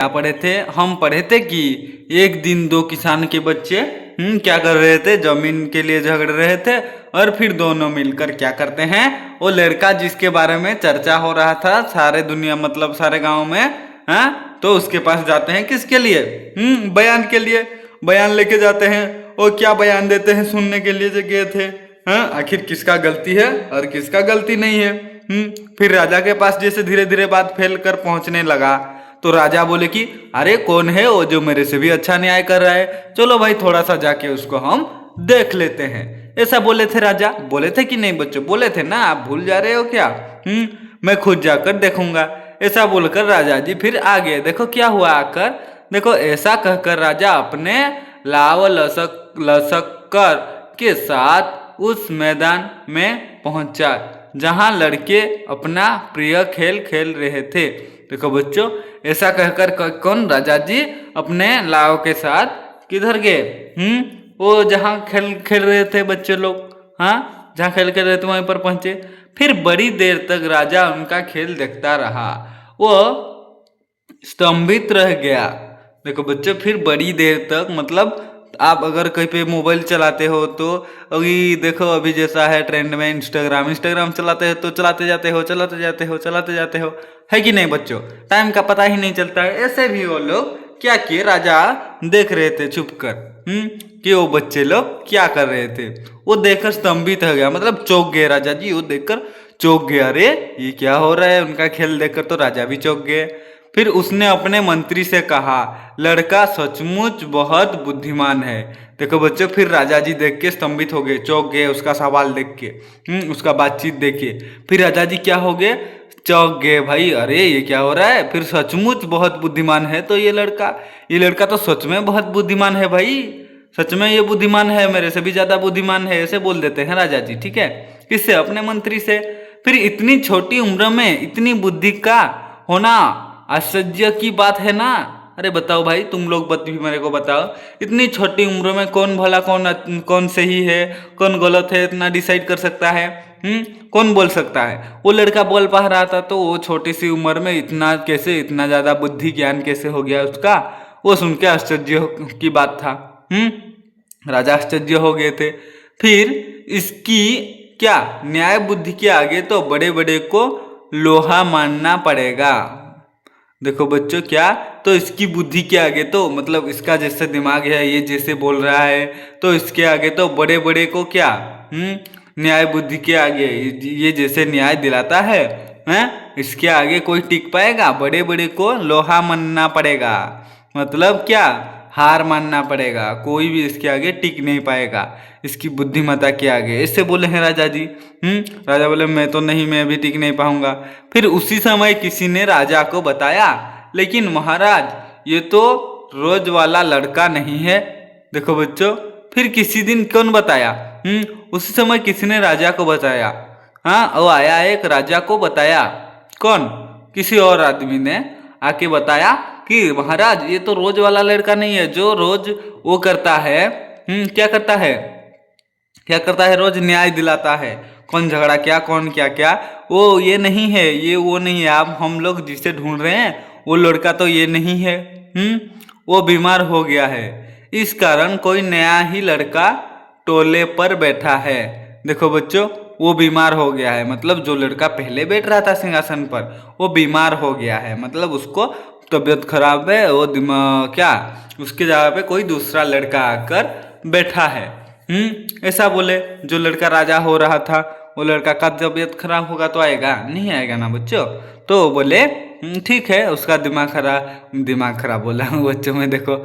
क्या पढ़े थे? हम पढ़े थे कि एक दिन दो किसान के बच्चे क्या कर रहे थे, जमीन के लिए झगड़ रहे थे और फिर दोनों मिलकर क्या करते हैं, वो लड़का जिसके बारे में चर्चा हो रहा था सारे दुनिया मतलब सारे गांव में, हाँ, तो उसके पास जाते हैं किसके लिए, बयान के लिए। बयान लेके जाते हैं और क्या बयान देते हैं सुनने के लिए जो गए थे, हाँ, आखिर किसका गलती है और किसका गलती नहीं है। फिर राजा के पास जैसे धीरे धीरे बात फैल कर पहुंचने लगा तो राजा बोले कि अरे कौन है वो जो मेरे से भी अच्छा न्याय कर रहा है, चलो भाई थोड़ा सा जाके उसको हम देख लेते हैं। ऐसा बोले थे राजा, बोले थे कि नहीं बच्चों, बोले थे ना, आप भूल जा रहे हो क्या? मैं खुद जाकर देखूंगा। ऐसा बोलकर राजा जी फिर आ गए। देखो क्या हुआ आकर, देखो ऐसा कहकर राजा अपने लाव लसक लसक्कर के साथ उस मैदान में पहुंचा जहां लड़के अपना प्रिय खेल खेल रहे थे। देखो बच्चों, ऐसा कहकर कौन, राजा जी अपने लाव के साथ किधर गए, वो जहाँ खेल खेल रहे थे बच्चे लोग, हाँ, जहाँ खेल खेल रहे थे वहीं पर पहुंचे। फिर बड़ी देर तक राजा उनका खेल देखता रहा, वो स्तंभित रह गया। देखो बच्चों, फिर बड़ी देर तक मतलब आप अगर कहीं पे मोबाइल चलाते हो तो अभी देखो, अभी जैसा है ट्रेंड में इंस्टाग्राम चलाते हो तो चलाते जाते हो, है कि नहीं बच्चों? टाइम का पता ही नहीं चलता है। ऐसे भी वो लोग क्या किए, राजा देख रहे थे छुप कर कि वो बच्चे लोग क्या कर रहे थे। वो देखकर स्तंभित हो गया, मतलब चौंक गए राजा जी, वो देखकर चौंक गए, अरे ये क्या हो रहा है। उनका खेल देखकर तो राजा भी चौंक गए। फिर उसने अपने मंत्री से कहा, लड़का सचमुच बहुत बुद्धिमान है। देखो बच्चों, फिर राजा जी देख के स्तंभित हो गए, चौंक गए उसका सवाल देख के, उसका बातचीत देख के। फिर राजा जी क्या हो गए, चौंक गए, भाई अरे ये क्या हो रहा है। फिर सचमुच बहुत बुद्धिमान है तो ये लड़का तो सच में बहुत बुद्धिमान है भाई, सच में ये बुद्धिमान है, मेरे से भी ज्यादा बुद्धिमान है, ऐसे बोल देते हैं राजा जी। ठीक है, किससे? अपने मंत्री से। फिर इतनी छोटी उम्र में इतनी बुद्धि का होना आश्चर्य की बात है ना। अरे बताओ भाई, तुम लोग भी मेरे को बताओ, इतनी छोटी उम्र में कौन भला कौन सही है कौन गलत है इतना डिसाइड कर सकता है? कौन बोल सकता है? वो लड़का बोल पा रहा था तो वो छोटी सी उम्र में इतना कैसे, इतना ज्यादा बुद्धि ज्ञान कैसे हो गया उसका? वो सुन के आश्चर्य की बात था। राजा आश्चर्य हो गए थे। फिर इसकी क्या न्याय बुद्धि के आगे तो बड़े बड़े को लोहा मानना पड़ेगा। देखो बच्चों, क्या तो इसकी बुद्धि के आगे तो मतलब इसका जैसे दिमाग है, ये जैसे बोल रहा है, तो इसके आगे तो बड़े बड़े को क्या न्याय बुद्धि के आगे ये जैसे न्याय दिलाता है, इसके आगे कोई टिक पाएगा? बड़े बड़े को लोहा मानना पड़ेगा, मतलब क्या, हार मानना पड़ेगा, कोई भी इसके आगे टिक नहीं पाएगा इसकी बुद्धिमत्ता के आगे, ऐसे बोले हैं राजा जी। राजा बोले मैं तो नहीं, मैं भी टिक नहीं पाऊंगा। फिर उसी समय किसी ने राजा को बताया, लेकिन महाराज ये तो रोज वाला लड़का नहीं है। देखो बच्चों, फिर किसी दिन कौन बताया, उसी समय किसी ने राजा को बताया, हाँ, वो आया एक राजा को बताया, कौन, किसी और आदमी ने आके बताया कि महाराज ये तो रोज वाला लड़का नहीं है, जो रोज वो करता है, क्या करता है, रोज न्याय दिलाता है, कौन झगड़ा क्या, कौन क्या क्या, वो ये नहीं है, ये वो नहीं है। आप हम लोग जिसे ढूंढ रहे हैं वो लड़का तो ये नहीं है, वो बीमार हो गया है, इस कारण कोई नया ही लड़का टोले पर बैठा है। देखो बच्चों, वो बीमार हो गया है, मतलब जो लड़का पहले बैठ रहा था सिंहासन पर वो बीमार हो गया है, मतलब उसको तबीयत खराब है, वो दिमाग क्या, उसके जगह पे कोई दूसरा लड़का आकर बैठा है। ऐसा बोले। जो लड़का राजा हो रहा था वो लड़का का तबीयत खराब होगा तो आएगा नहीं, आएगा ना बच्चों। तो बोले ठीक है, उसका दिमाग खराब बोला बच्चों में देखो,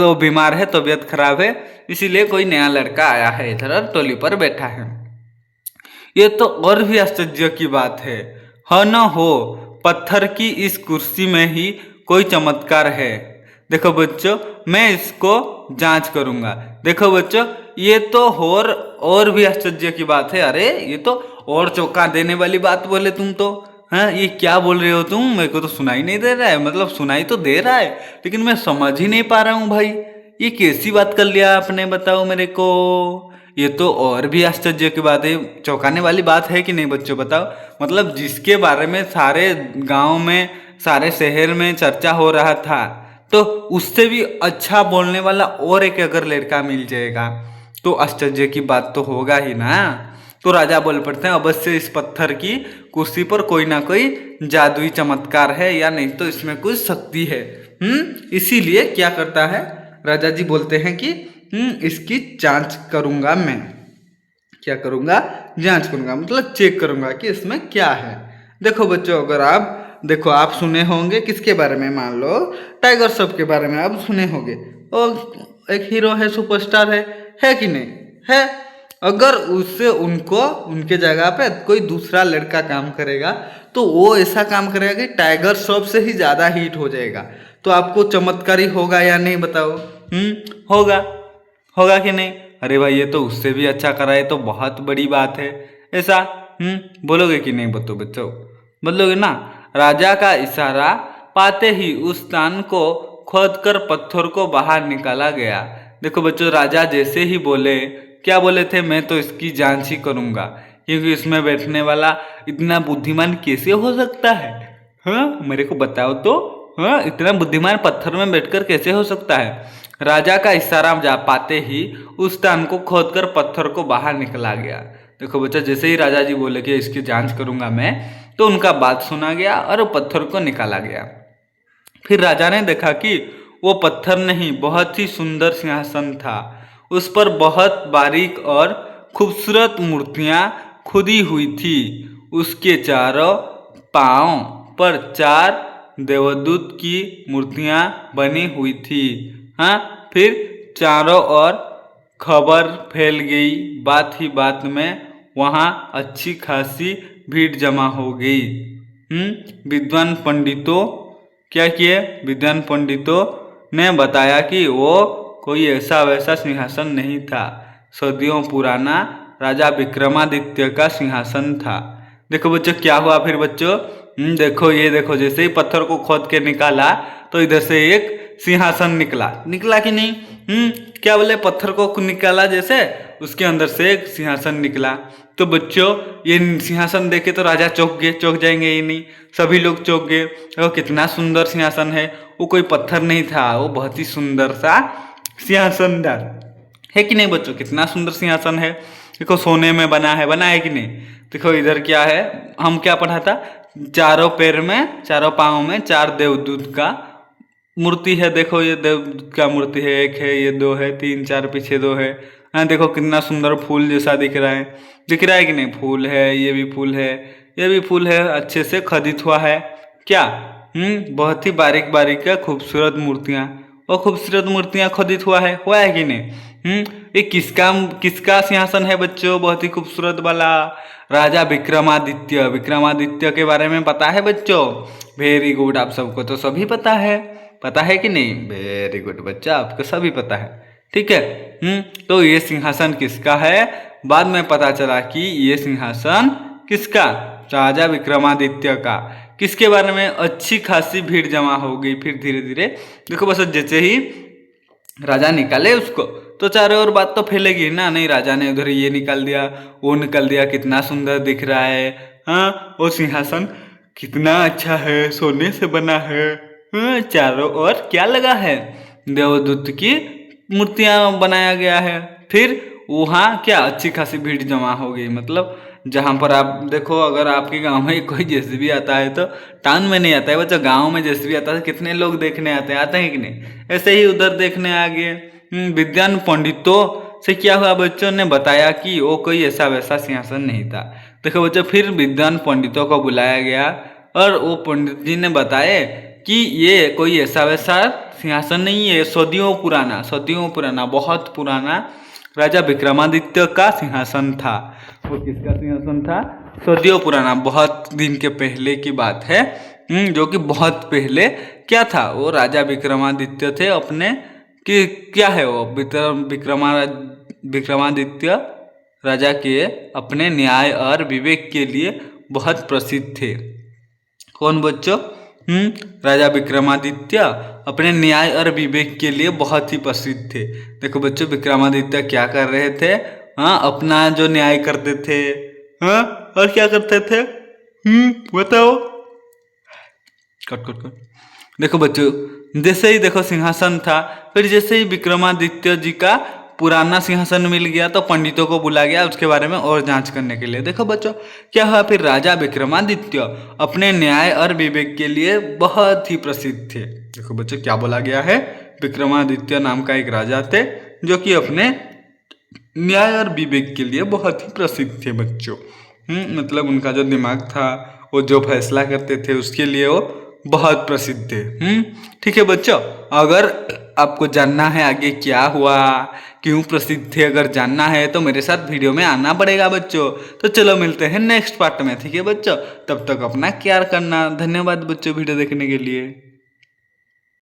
वो बीमार है, तबीयत खराब है, इसीलिए कोई नया लड़का आया है इधर टोली पर बैठा है। ये तो और भी आश्चर्य की बात है, न हो पत्थर की इस कुर्सी में ही कोई चमत्कार है। देखो बच्चों, मैं इसको जांच करूंगा। देखो बच्चों, ये तो और भी आश्चर्य की बात है। अरे ये तो और चौंका देने वाली बात बोले तुम तो, हाँ, ये क्या बोल रहे हो तुम? मेरे को तो सुनाई नहीं दे रहा है, मतलब सुनाई तो दे रहा है लेकिन मैं समझ ही नहीं पा रहा हूँ भाई, ये कैसी बात कर लिया आपने, बताओ मेरे को। ये तो और भी आश्चर्य की बात है, चौंकाने वाली बात है कि नहीं बच्चों, बताओ। मतलब जिसके बारे में सारे गांव में सारे शहर में चर्चा हो रहा था। तो उससे भी अच्छा बोलने वाला और एक अगर लड़का मिल जाएगा तो आश्चर्य की बात तो होगा ही ना। तो राजा बोल पड़ते हैं अवश्य इस पत्थर की कुर्सी पर कोई ना कोई जादुई चमत्कार है या नहीं तो इसमें कुछ शक्ति है। इसीलिए क्या करता है राजा जी बोलते हैं कि इसकी जांच करूंगा मैं। क्या करूंगा? जांच करूंगा मतलब चेक करूंगा कि इसमें क्या है। देखो बच्चों, अगर आप देखो आप सुने होंगे किसके बारे में, मान लो टाइगर श्रॉफ के बारे में आप सुने होंगे। और एक हीरो है, सुपरस्टार है कि नहीं है। अगर उससे उनको उनके जगह पे कोई दूसरा लड़का काम करेगा तो वो ऐसा काम करेगा कि टाइगर श्रॉफ से ही ज़्यादा हिट हो जाएगा। तो आपको चमत्कारी होगा या नहीं बताओ? होगा, होगा कि नहीं? अरे भाई ये तो उससे भी अच्छा करा है तो बहुत बड़ी बात है। ऐसा बोलोगे कि नहीं बतो बच्चों? बोलोगे ना। राजा का इशारा पाते ही उस स्थान को खोदकर पत्थर को बाहर निकाला गया। देखो बच्चों, राजा जैसे ही बोले, क्या बोले थे? मैं तो इसकी जांच ही करूंगा क्योंकि इसमें बैठने वाला इतना बुद्धिमान कैसे हो सकता है। हाँ मेरे को बताओ तो, हाँ इतना बुद्धिमान पत्थर में बैठकर कैसे हो सकता है। राजा का इशारा जा पाते ही उस स्थान को खोदकर पत्थर को बाहर निकला गया। देखो बच्चा, जैसे ही राजा जी बोले कि इसकी जांच करूंगा मैं, तो उनका बात सुना गया और पत्थर को निकाला गया। फिर राजा ने देखा कि वो पत्थर नहीं, बहुत ही सुंदर सिंहासन था। उस पर बहुत बारीक और खूबसूरत मूर्तियां खुदी हुई थी। उसके चारों पांव पर 4 देवदूत की मूर्तियां बनी हुई थी। हाँ, फिर चारों ओर खबर फैल गई। बात ही बात में वहाँ अच्छी खासी भीड़ जमा हो गई। विद्वान पंडितों क्या किए? विद्वान पंडितों ने बताया कि वो कोई ऐसा वैसा सिंहासन नहीं था, सदियों पुराना राजा विक्रमादित्य का सिंहासन था। देखो बच्चों क्या हुआ फिर बच्चों? देखो ये देखो, जैसे ही पत्थर को खोद के निकाला तो इधर से एक सिंहासन निकला कि नहीं? क्या बोले? पत्थर को निकाला जैसे उसके अंदर से एक सिंहासन निकला। तो बच्चों ये सिंहासन देखे तो राजा चौंक जाएंगे ही नहीं, सभी लोग चौंक गए। वो कितना सुंदर सिंहासन है, वो कोई पत्थर नहीं था, वो बहुत ही सुंदर सा सिंहासन है कि नहीं बच्चों? कितना सुंदर सिंहासन है। देखो सोने में बना है कि नहीं? देखो इधर क्या है, हम क्या पढ़ा था? चारों पैर में, चारों पाँव में 4 देवदूत का मूर्ति है। देखो ये देवदूत का मूर्ति है, 1 है, ये 2 है, 3 4 पीछे 2 है। हाँ देखो कितना सुंदर फूल जैसा दिख रहा है कि नहीं? फूल है, ये भी फूल है, ये भी फूल है, अच्छे से खदित हुआ है क्या? बहुत ही बारीक बारीक का खूबसूरत मूर्तियाँ, और खूबसूरत मूर्तियाँ खदित हुआ है कि नहीं? ये किसका सिंहासन है बच्चों? बहुत ही खूबसूरत वाला राजा विक्रमादित्य के बारे में पता है बच्चों? वेरी गुड, आप सबको तो सभी पता है कि नहीं? वेरी गुड बच्चा, आपको सभी पता है। ठीक है। तो ये सिंहासन किसका है? बाद में पता चला कि ये सिंहासन किसका? राजा विक्रमादित्य का। किसके बारे में? अच्छी खासी भीड़ जमा हो गई। फिर धीरे धीरे देखो बस, जैसे ही राजा निकाले उसको तो चारों ओर बात तो फैलेगी ना। नहीं, राजा ने उधर ये निकाल दिया, वो निकाल दिया, कितना सुंदर दिख रहा है। हाँ, वो सिंहासन कितना अच्छा है, सोने से बना है। हाँ, चारों ओर क्या लगा है? देवदूत की मूर्तियां बनाया गया है। फिर वहाँ क्या अच्छी खासी भीड़ जमा हो गई। मतलब जहाँ पर आप देखो, अगर आपके गांव में कोई जेसीबी आता है तो टाउन में नहीं आता है बच्चा, गांव में जेसीबी आता है कितने लोग देखने आते हैं कि नहीं? ऐसे ही उधर देखने आ गए। विद्वान पंडितों से क्या हुआ? बच्चों ने बताया कि वो कोई ऐसा वैसा सिंहासन नहीं था। देखो बच्चों, फिर विद्वान पंडितों को बुलाया गया और वो पंडित जी ने बताए कि ये कोई ऐसा वैसा सिंहासन नहीं है, सदियों पुराना बहुत पुराना राजा विक्रमादित्य का सिंहासन था। वो किसका सिंहासन था? सदियों पुराना, बहुत दिन के पहले की बात है। जो कि बहुत पहले क्या था, वो राजा विक्रमादित्य थे अपने कि क्या है वो विक्रमादित्य राजा के अपने न्याय और विवेक के लिए बहुत प्रसिद्ध थे। कौन बच्चों? राजा विक्रमादित्य अपने न्याय और विवेक के लिए बहुत ही प्रसिद्ध थे। देखो बच्चों, विक्रमादित्य क्या कर रहे थे? हाँ, अपना जो न्याय करते थे। हाँ, और क्या करते थे? बताओ। Cut cut cut. देखो बच्चों, जैसे ही देखो सिंहासन था, फिर जैसे ही विक्रमादित्य जी का पुराना सिंहासन मिल गया तो पंडितों को बुला गया उसके बारे में और जांच करने के लिए। देखो बच्चों क्या हुआ, फिर राजा विक्रमादित्य अपने न्याय और विवेक के लिए बहुत ही प्रसिद्ध थे। देखो बच्चों क्या बोला गया है, विक्रमादित्य नाम का एक राजा थे जो कि अपने न्याय और विवेक के लिए बहुत ही प्रसिद्ध थे बच्चों। मतलब उनका जो दिमाग था, वो जो फैसला करते थे उसके लिए वो बहुत प्रसिद्ध थे। ठीक है बच्चों, अगर आपको जानना है आगे क्या हुआ, क्यों प्रसिद्ध थे, अगर जानना है तो मेरे साथ वीडियो में आना पड़ेगा बच्चों। तो चलो मिलते हैं नेक्स्ट पार्ट में, ठीक है बच्चों। तब तक अपना केयर करना। धन्यवाद बच्चों वीडियो देखने के लिए।